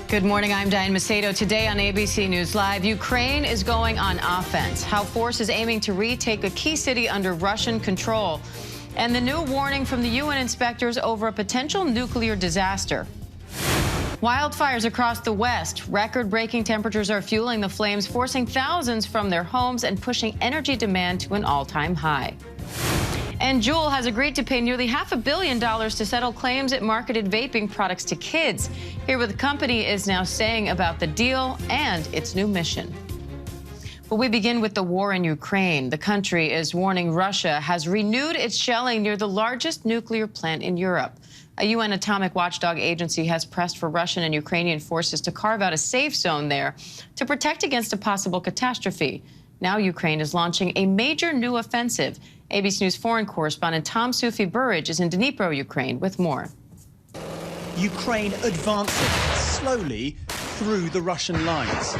Good morning, I'm Diane Macedo. Today on ABC News Live, Ukraine is going on offense. How forces aiming to retake a key city under Russian control. And the new warning from the UN inspectors over a potential nuclear disaster. Wildfires across the West. Record-breaking temperatures are fueling the flames, forcing thousands from their homes and pushing energy demand to an all-time high. And JUUL has agreed to pay nearly $500 million to settle claims it marketed vaping products to kids. Hear what the company is now saying about the deal and its new mission. Well, we begin with the war in Ukraine. The country is warning Russia has renewed its shelling near the largest nuclear plant in Europe. A UN atomic watchdog agency has pressed for Russian and Ukrainian forces to carve out a safe zone there to protect against a possible catastrophe. Now Ukraine is launching a major new offensive. ABC News foreign correspondent Tom Sufi-Burridge is in Dnipro, Ukraine, with more. Ukraine advancing slowly through the Russian lines.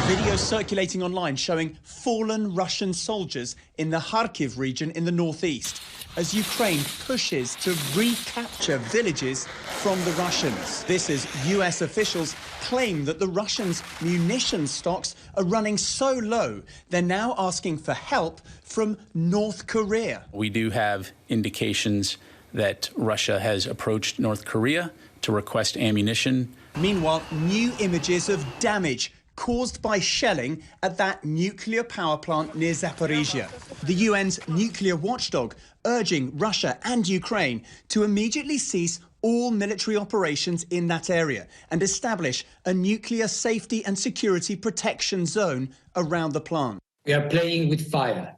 Videos circulating online showing fallen Russian soldiers in the Kharkiv region in the northeast as Ukraine pushes to recapture villages from the Russians. This is US officials claim that the Russians' munition stocks are running so low, they're now asking for help from North Korea. We do have indications that Russia has approached North Korea to request ammunition. Meanwhile, new images of damage caused by shelling at that nuclear power plant near Zaporizhia. The UN's nuclear watchdog urging Russia and Ukraine to immediately cease all military operations in that area and establish a nuclear safety and security protection zone around the plant. We are playing with fire,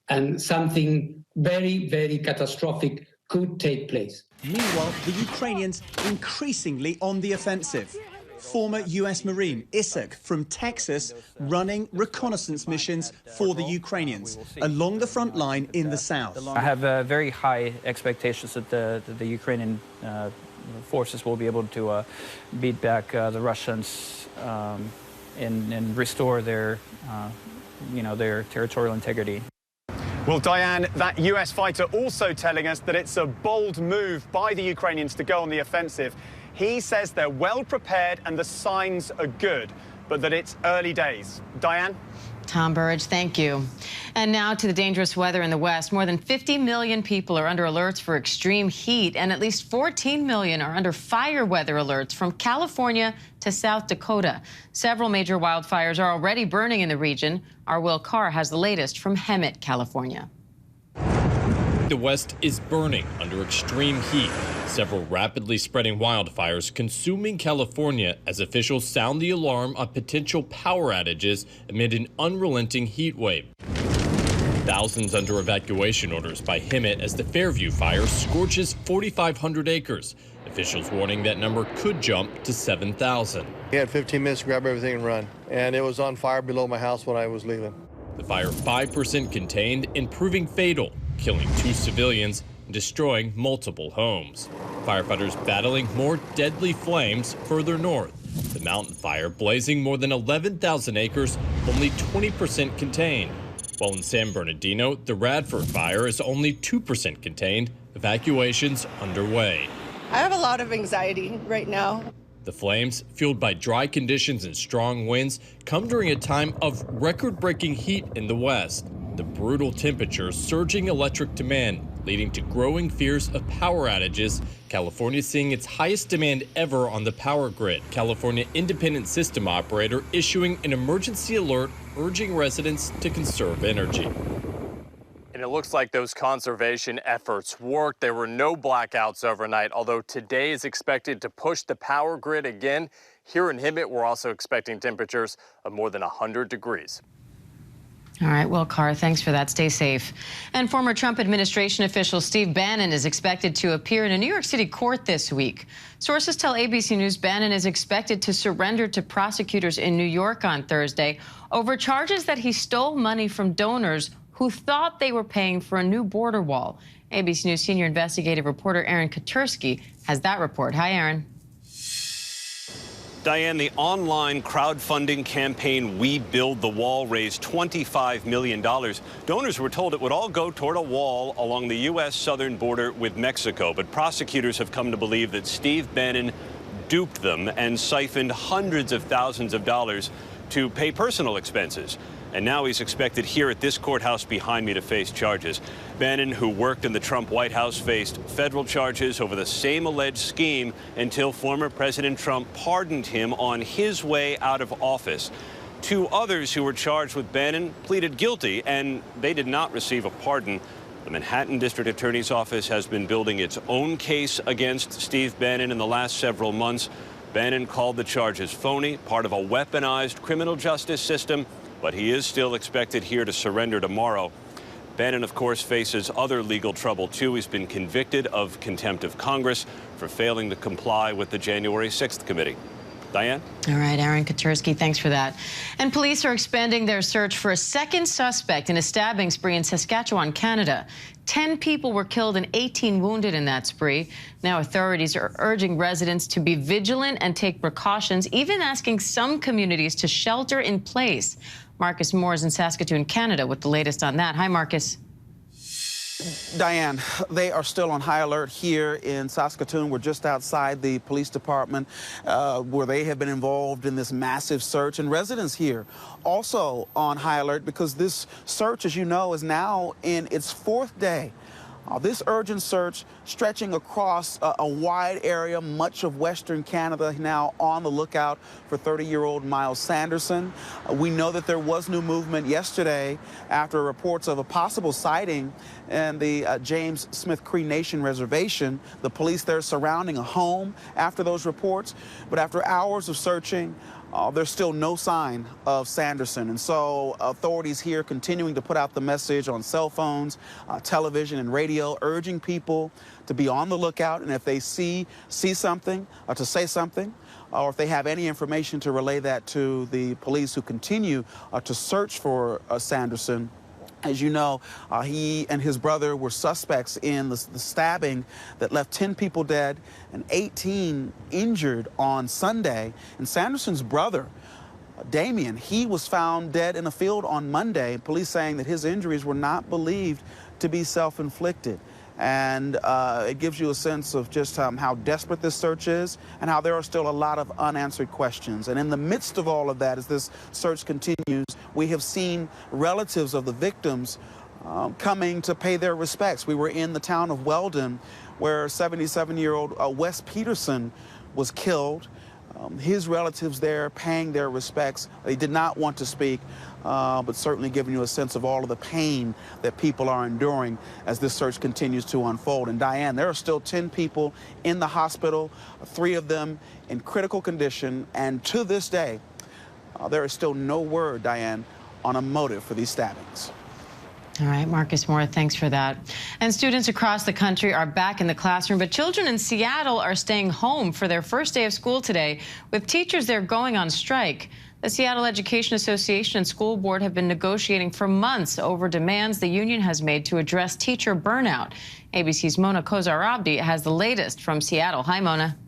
and something very, very catastrophic could take place. Meanwhile, the Ukrainians increasingly on the offensive. Former US Marine Isaac from Texas running reconnaissance missions for the Ukrainians along the front line in the south. I have very high expectations that the Ukrainian forces will be able to beat back the Russians and restore their, their territorial integrity. Well, Diane, that US fighter also telling us that it's a bold move by the Ukrainians to go on the offensive. He says they're well prepared and the signs are good, but that it's early days. Diane? Tom Burridge, thank you. And now to the dangerous weather in the West. More than 50 million people are under alerts for extreme heat, and at least 14 million are under fire weather alerts from California to South Dakota. Several major wildfires are already burning in the region. Our Will Carr has the latest from Hemet, California. The West is burning under extreme heat. Several rapidly spreading wildfires consuming California as officials sound the alarm on potential power outages amid an unrelenting heat wave. Thousands under evacuation orders by Hemet as the Fairview fire scorches 4,500 acres. Officials warning that number could jump to 7,000. We had 15 minutes to grab everything and run, and it was on fire below my house when I was leaving. The fire 5% contained and proving fatal, killing 2 civilians and destroying multiple homes. Firefighters battling more deadly flames further north. The mountain fire blazing more than 11,000 acres, only 20% contained. While in San Bernardino, the Radford fire is only 2% contained. Evacuations underway. I have a lot of anxiety right now. The flames, fueled by dry conditions and strong winds, come during a time of record-breaking heat in the West. The brutal temperatures surging electric demand, leading to growing fears of power outages. California seeing its highest demand ever on the power grid. California Independent System Operator issuing an emergency alert urging residents to conserve energy. And it looks like those conservation efforts worked. There were no blackouts overnight, although today is expected to push the power grid again. Here in Hemet, we're also expecting temperatures of more than 100 degrees. All right, Will Carr, thanks for that. Stay safe. And former Trump administration official Steve Bannon is expected to appear in a New York City court this week. Sources tell ABC News Bannon is expected to surrender to prosecutors in New York on Thursday over charges that he stole money from donors who thought they were paying for a new border wall. ABC News senior investigative reporter Aaron Katursky has that report. Hi, Aaron. Diane, the online crowdfunding campaign We Build the Wall raised $25 million. Donors were told it would all go toward a wall along the U.S. southern border with Mexico. But prosecutors have come to believe that Steve Bannon duped them and siphoned hundreds of thousands of dollars to pay personal expenses. And now he's expected here at this courthouse behind me to face charges. Bannon, who worked in the Trump White House, faced federal charges over the same alleged scheme until former President Trump pardoned him on his way out of office. Two others who were charged with Bannon pleaded guilty, and they did not receive a pardon. The Manhattan District Attorney's Office has been building its own case against Steve Bannon in the last several months. Bannon called the charges phony, part of a weaponized criminal justice system, but he is still expected here to surrender tomorrow. Bannon, of course, faces other legal trouble, too. He's been convicted of contempt of Congress for failing to comply with the January 6th committee. Diane? All right, Aaron Katursky, thanks for that. And police are expanding their search for a second suspect in a stabbing spree in Saskatchewan, Canada. 10 people were killed and 18 wounded in that spree. Now authorities are urging residents to be vigilant and take precautions, even asking some communities to shelter in place. Marcus Moore is in Saskatoon, Canada, with the latest on that. Hi, Marcus. Diane, they are still on high alert here in Saskatoon. We're just outside the police department where they have been involved in this massive search. And residents here also on high alert because this search, as you know, is now in its 4th day. This urgent search stretching across a wide area, much of Western Canada, now on the lookout for 30-year-old Miles Sanderson. We know that there was new movement yesterday after reports of a possible sighting in the James Smith Cree Nation Reservation. The police there surrounding a home after those reports. But after hours of searching, there's still no sign of Sanderson. And so authorities here continuing to put out the message on cell phones, television and radio, urging people to be on the lookout. And if they see something, to say something, or if they have any information to relay that to the police who continue to search for Sanderson. As you know, he and his brother were suspects in the stabbing that left 10 people dead and 18 injured on Sunday. And Sanderson's brother, Darian, he was found dead in a field on Monday. Police saying that his injuries were not believed to be self-inflicted. And it gives you a sense of just how desperate this search is and how there are still a lot of unanswered questions. And in the midst of all of that, as this search continues, we have seen relatives of the victims coming to pay their respects. We were in the town of Weldon, where 77-year-old Wes Peterson was killed. His relatives there paying their respects. They did not want to speak, but certainly giving you a sense of all of the pain that people are enduring as this search continues to unfold. And Diane, there are still 10 people in the hospital, 3 of them in critical condition. And to this day, there is still no word, Diane, on a motive for these stabbings. All right, Marcus Moore, thanks for that. And students across the country are back in the classroom, but children in Seattle are staying home for their first day of school today, with teachers there going on strike. The Seattle Education Association and school board have been negotiating for months over demands the union has made to address teacher burnout. ABC's Mona Kozar-Abdi has the latest from Seattle. Hi, Mona.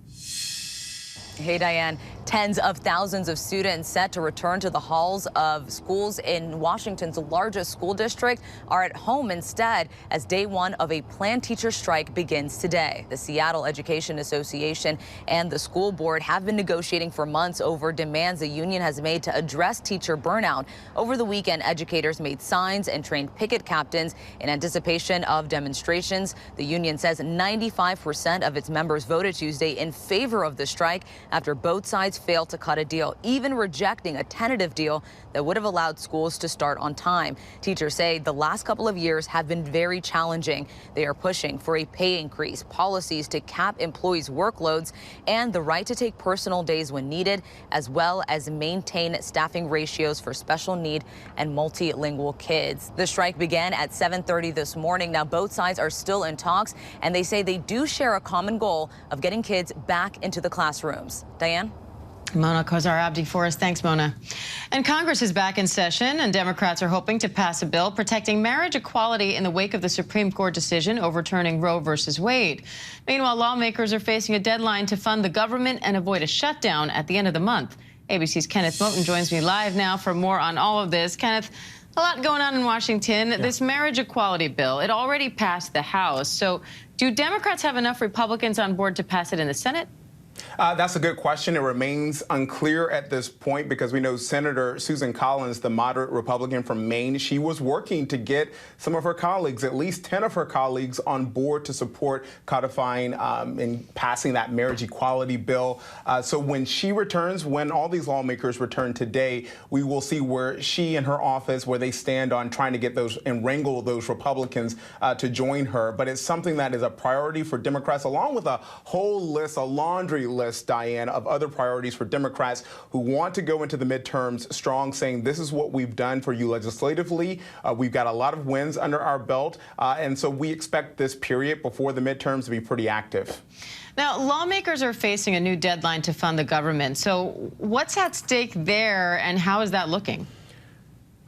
Hey, Diane. Tens of thousands of students set to return to the halls of schools in Washington's largest school district are at home instead as day one of a planned teacher strike begins today. The Seattle Education Association and the school board have been negotiating for months over demands the union has made to address teacher burnout. Over the weekend, educators made signs and trained picket captains in anticipation of demonstrations. The union says 95% of its members voted Tuesday in favor of the strike after both sides failed to cut a deal, even rejecting a tentative deal that would have allowed schools to start on time. Teachers say the last couple of years have been very challenging. They are pushing for a pay increase, policies to cap employees' workloads, and the right to take personal days when needed, as well as maintain staffing ratios for special need and multilingual kids. The strike began at 7:30 this morning. Now both sides are still in talks, and they say they do share a common goal of getting kids back into the classrooms. Diane? Mona Kozar-Abdi for us. Thanks, Mona. And Congress is back in session, and Democrats are hoping to pass a bill protecting marriage equality in the wake of the Supreme Court decision overturning Roe versus Wade. Meanwhile, lawmakers are facing a deadline to fund the government and avoid a shutdown at the end of the month. ABC's Kenneth Moten joins me live now for more on all of this. Kenneth, a lot going on in Washington. Yeah. This marriage equality bill, it already passed the House. So do Democrats have enough Republicans on board to pass it in the Senate? That's a good question. It remains unclear at this point because we know Senator Susan Collins, the moderate Republican from Maine, she was working to get some of her colleagues, at least 10 of her colleagues, on board to support codifying and passing that marriage equality bill. So when she returns, when all these lawmakers return today, we will see where she and her office, where they stand on trying to get those and wrangle those Republicans to join her. But it's something that is a priority for Democrats, along with a whole list, a laundry list, Diane, of other priorities for Democrats who want to go into the midterms strong, saying this is what we've done for you legislatively. We've got a lot of wins under our belt, and so we expect this period before the midterms to be pretty active. Now, lawmakers are facing a new deadline to fund the government. So what's at stake there, and how is that looking?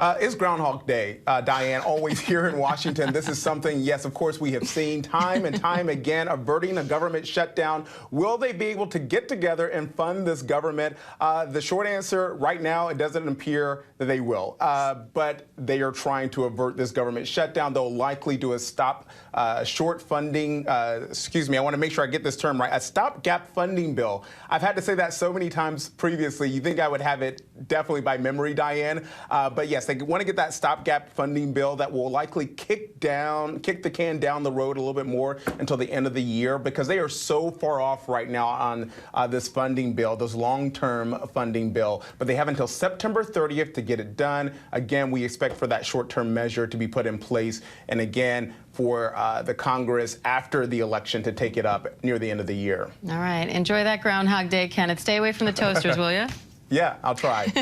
It's Groundhog Day, Diane, always here in Washington. This is something, yes, of course, we have seen time and time again, averting a government shutdown. Will they be able to get together and fund this government? The short answer right now, it doesn't appear that they will. But they are trying to avert this government shutdown. They'll likely do a short funding, excuse me, I want to make sure I get this term right, a stopgap funding bill. I've had to say that so many times previously. You think I would have it definitely by memory, Diane. But yes, they want to get that stopgap funding bill that will likely kick the can down the road a little bit more until the end of the year, because they are so far off right now on this funding bill, this long-term funding bill. But they have until September 30th to get it done. Again, we expect for that short-term measure to be put in place, and again, for the Congress after the election to take it up near the end of the year. All right. Enjoy that Groundhog Day, Kenneth. Stay away from the toasters, will you? Yeah, I'll try.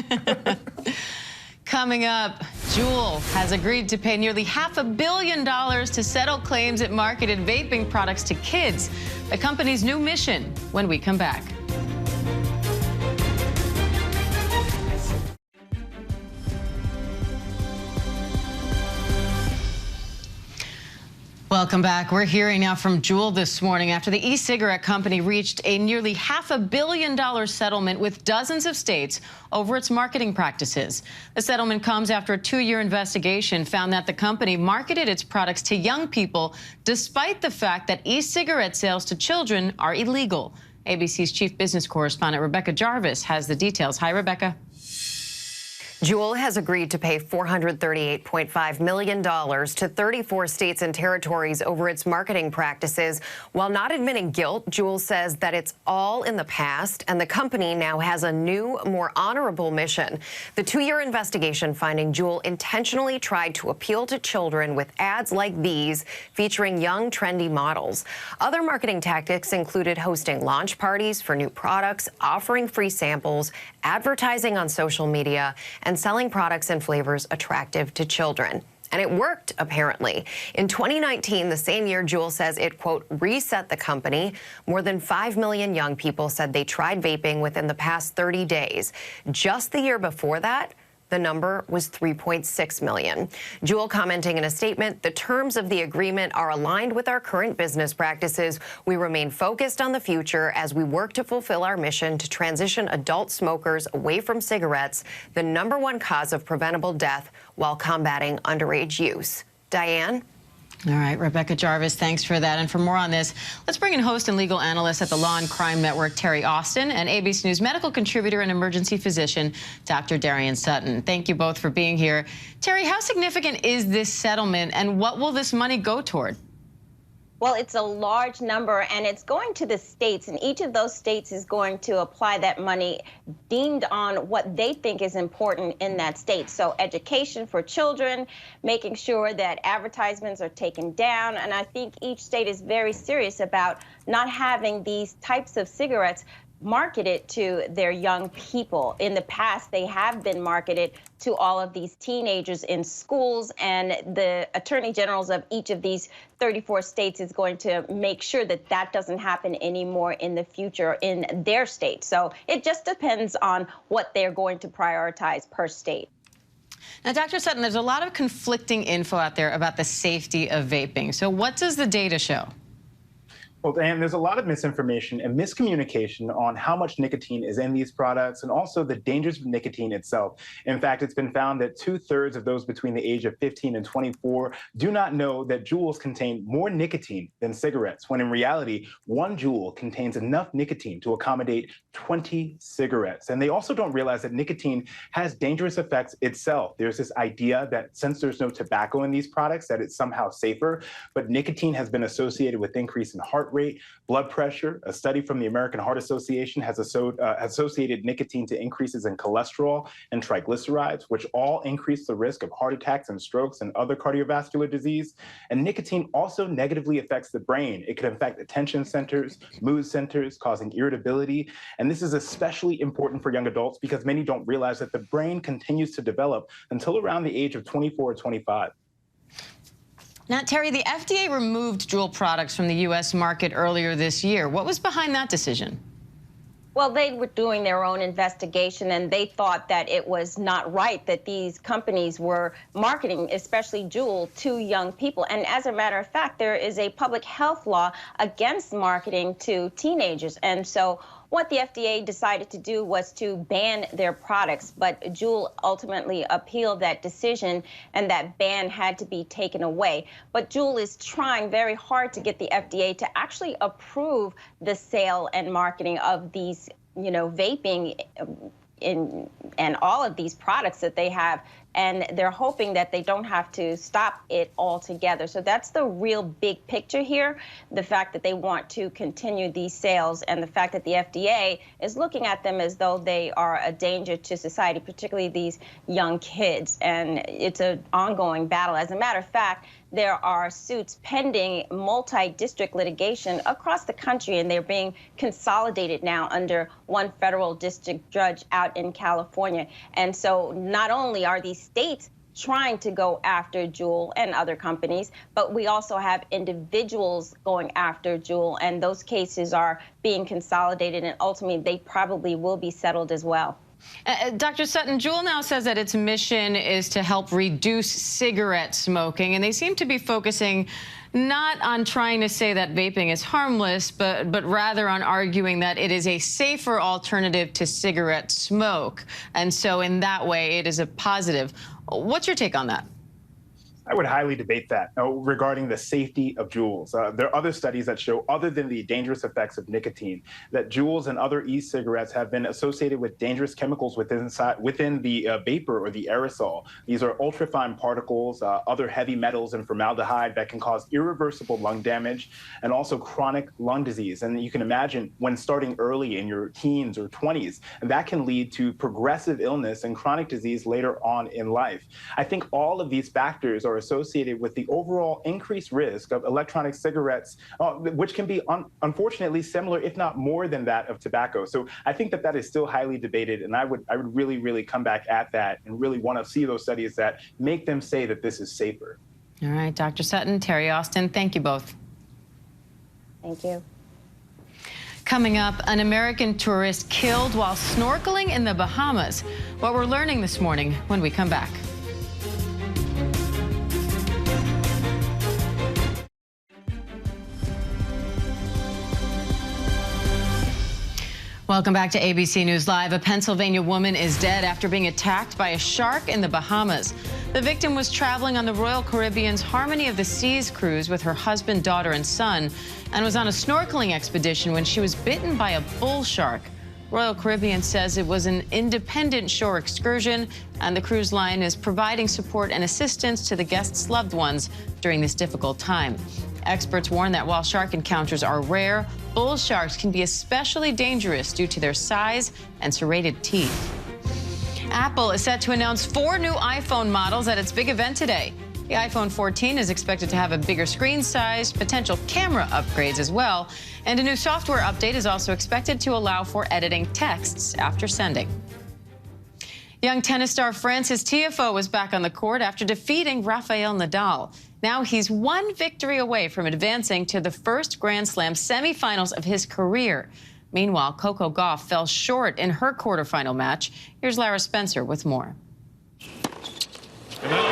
Coming up, JUUL has agreed to pay nearly $500 million to settle claims it marketed vaping products to kids. The company's new mission when we come back. Welcome back. We're hearing now from JUUL this morning after the e-cigarette company reached a nearly $500 million settlement with dozens of states over its marketing practices. The settlement comes after a 2-year investigation found that the company marketed its products to young people despite the fact that e-cigarette sales to children are illegal. ABC's chief business correspondent Rebecca Jarvis has the details. Hi, Rebecca. JUUL has agreed to pay $438.5 million to 34 states and territories over its marketing practices. While not admitting guilt, JUUL says that it's all in the past, and the company now has a new, more honorable mission. The 2-year investigation finding JUUL intentionally tried to appeal to children with ads like these featuring young, trendy models. Other marketing tactics included hosting launch parties for new products, offering free samples, advertising on social media, and selling products and flavors attractive to children. And it worked, apparently. In 2019, the same year, JUUL says it, quote, reset the company. More than 5 million young people said they tried vaping within the past 30 days. Just the year before that, the number was 3.6 million. JUUL commenting in a statement, the terms of the agreement are aligned with our current business practices. We remain focused on the future as we work to fulfill our mission to transition adult smokers away from cigarettes, the #1 cause of preventable death, while combating underage use. Diane? All right, Rebecca Jarvis, thanks for that. And for more on this, let's bring in host and legal analyst at the Law and Crime Network, Terry Austin, and ABC News medical contributor and emergency physician, Dr. Darian Sutton. Thank you both for being here. Terry, how significant is this settlement, and what will this money go toward? Well, it's a large number, and it's going to the states, and each of those states is going to apply that money deemed on what they think is important in that state. So education for children, making sure that advertisements are taken down, and I think each state is very serious about not having these types of cigarettes marketed to their young people. In the past, they have been marketed to all of these teenagers in schools, and the attorney generals of each of these 34 states is going to make sure that that doesn't happen anymore in the future in their state. So it just depends on what they're going to prioritize per state. Now, Dr. Sutton, there's a lot of conflicting info out there about the safety of vaping. So what does the data show? Well, Dan, there's a lot of misinformation and miscommunication on how much nicotine is in these products and also the dangers of nicotine itself. In fact, it's been found that 2/3 of those between the age of 15 and 24 do not know that JUULs contain more nicotine than cigarettes, when in reality, 1 JUUL contains enough nicotine to accommodate 20 cigarettes. And they also don't realize that nicotine has dangerous effects itself. There's this idea that since there's no tobacco in these products, that it's somehow safer, but nicotine has been associated with increase in heart rate, blood pressure. A study from the American Heart Association has associated nicotine to increases in cholesterol and triglycerides, which all increase the risk of heart attacks and strokes and other cardiovascular disease. And nicotine also negatively affects the brain. It can affect attention centers, mood centers, causing irritability. And this is especially important for young adults because many don't realize that the brain continues to develop until around the age of 24 or 25. Now, Terry, the FDA removed JUUL products from the U.S. market earlier this year. What was behind that decision? Well, they were doing their own investigation, and they thought that it was not right that these companies were marketing, especially JUUL, to young people. And as a matter of fact, there is a public health law against marketing to teenagers. And so what the FDA decided to do was to ban their products, but JUUL ultimately appealed that decision, and that ban had to be taken away. But JUUL is trying very hard to get the FDA to actually approve the sale and marketing of these, vaping and all of these products that they have. And they're hoping that they don't have to stop it altogether. So that's the real big picture here, the fact that they want to continue these sales and the fact that the FDA is looking at them as though they are a danger to society, particularly these young kids. And it's an ongoing battle. As a matter of fact, there are suits pending, multi-district litigation across the country, and they're being consolidated now under one federal district judge out in California. And so not only are these states trying to go after JUUL and other companies, but we also have individuals going after JUUL, and those cases are being consolidated, and ultimately they probably will be settled as well. Dr. Sutton, JUUL now says that its mission is to help reduce cigarette smoking, and they seem to be focusing not on trying to say that vaping is harmless, but rather on arguing that it is a safer alternative to cigarette smoke. And so in that way, it is a positive. What's your take on that? I would highly debate that regarding the safety of JUULs. There are other studies that show, other than the dangerous effects of nicotine, that JUULs and other e-cigarettes have been associated with dangerous chemicals within the vapor or the aerosol. These are ultrafine particles, other heavy metals and formaldehyde that can cause irreversible lung damage and also chronic lung disease. And you can imagine when starting early in your teens or 20s, that can lead to progressive illness and chronic disease later on in life. I think all of these factors are associated with the overall increased risk of electronic cigarettes, which can be unfortunately similar, if not more than that of tobacco. So I think that is still highly debated, and I would really, really come back at that and really want to see those studies that make them say that this is safer. All right, Dr. Sutton, Terry Austin, thank you both. Thank you. Coming up, an American tourist killed while snorkeling in the Bahamas. What we're learning this morning when we come back. Welcome back to ABC News Live. A Pennsylvania woman is dead after being attacked by a shark in the Bahamas. The victim was traveling on the Royal Caribbean's Harmony of the Seas cruise with her husband, daughter, and son, and was on a snorkeling expedition when she was bitten by a bull shark. Royal Caribbean says it was an independent shore excursion, and the cruise line is providing support and assistance to the guests' loved ones during this difficult time. Experts warn that while shark encounters are rare, bull sharks can be especially dangerous due to their size and serrated teeth. Apple is set to announce 4 new iPhone models at its big event today. The iPhone 14 is expected to have a bigger screen size, potential camera upgrades as well, and a new software update is also expected to allow for editing texts after sending. Young tennis star Frances Tiafoe was back on the court after defeating Rafael Nadal. Now he's 1 victory away from advancing to the first Grand Slam semifinals of his career. Meanwhile, Coco Gauff fell short in her quarterfinal match. Here's Lara Spencer with more. Caroline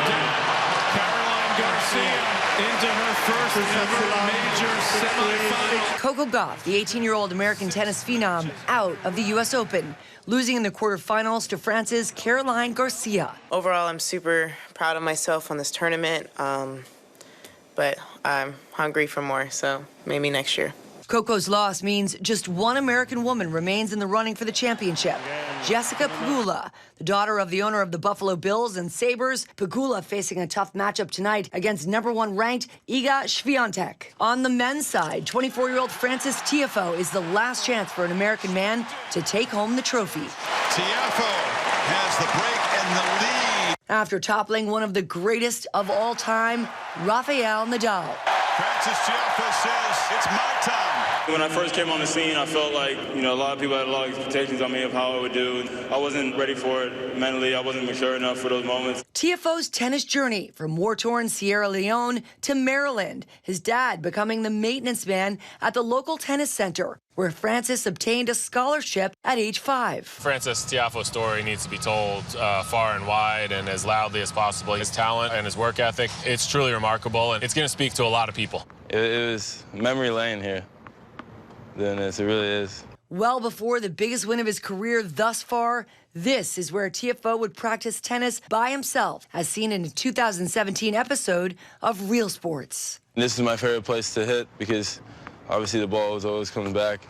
Garcia into her first ever major semifinal. Coco Gauff, the 18-year-old American tennis phenom, out of the U.S. Open, losing in the quarterfinals to France's Caroline Garcia. Overall, I'm super proud of myself on this tournament, but I'm hungry for more, so maybe next year. Coco's loss means just one American woman remains in the running for the championship. Jessica Pegula, the daughter of the owner of the Buffalo Bills and Sabres. Pegula facing a tough matchup tonight against #1 ranked Iga Swiatek. On the men's side, 24-year-old Francis Tiafoe is the last chance for an American man to take home the trophy. Tiafoe has the break and the lead. After toppling one of the greatest of all time, Rafael Nadal. Francis Tiafoe says, it's my time. When I first came on the scene, I felt like, a lot of people had a lot of expectations on me of how I would do. I wasn't ready for it mentally. I wasn't mature enough for those moments. Tiafoe's tennis journey from war-torn Sierra Leone to Maryland, his dad becoming the maintenance man at the local tennis center, where Francis obtained a scholarship at age 5. Francis Tiafoe's story needs to be told far and wide and as loudly as possible. His talent and his work ethic, it's truly remarkable, and it's going to speak to a lot of people. It was memory lane here. Doing this, it really is. Well before the biggest win of his career thus far, this is where Tiafoe would practice tennis by himself, as seen in a 2017 episode of Real Sports. This is my favorite place to hit because obviously the ball was always coming back.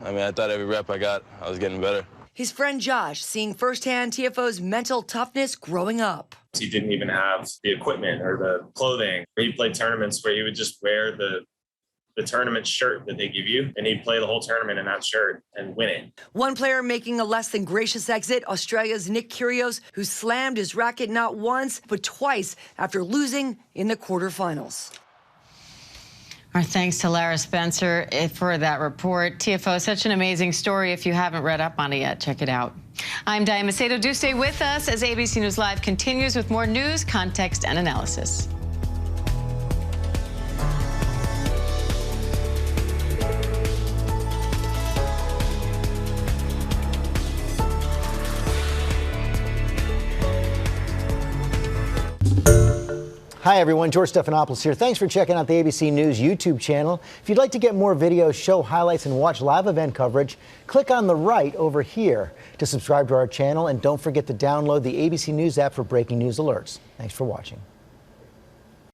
I thought every rep I got, I was getting better. His friend Josh seeing firsthand Tiafoe's mental toughness growing up. He didn't even have the equipment or the clothing. He played tournaments where he would just wear the tournament shirt that they give you, and he'd play the whole tournament in that shirt and win it. One player making a less than gracious exit, Australia's Nick Kyrgios, who slammed his racket not once, but twice after losing in the quarterfinals. Our thanks to Lara Spencer for that report. Tiafoe, such an amazing story. If you haven't read up on it yet, check it out. I'm Diane Macedo. Do stay with us as ABC News Live continues with more news, context, and analysis. Hi everyone, George Stephanopoulos here. Thanks for checking out the ABC News YouTube channel. If you'd like to get more videos, show highlights, and watch live event coverage, click on the right over here to subscribe to our channel, and don't forget to download the ABC News app for breaking news alerts. Thanks for watching.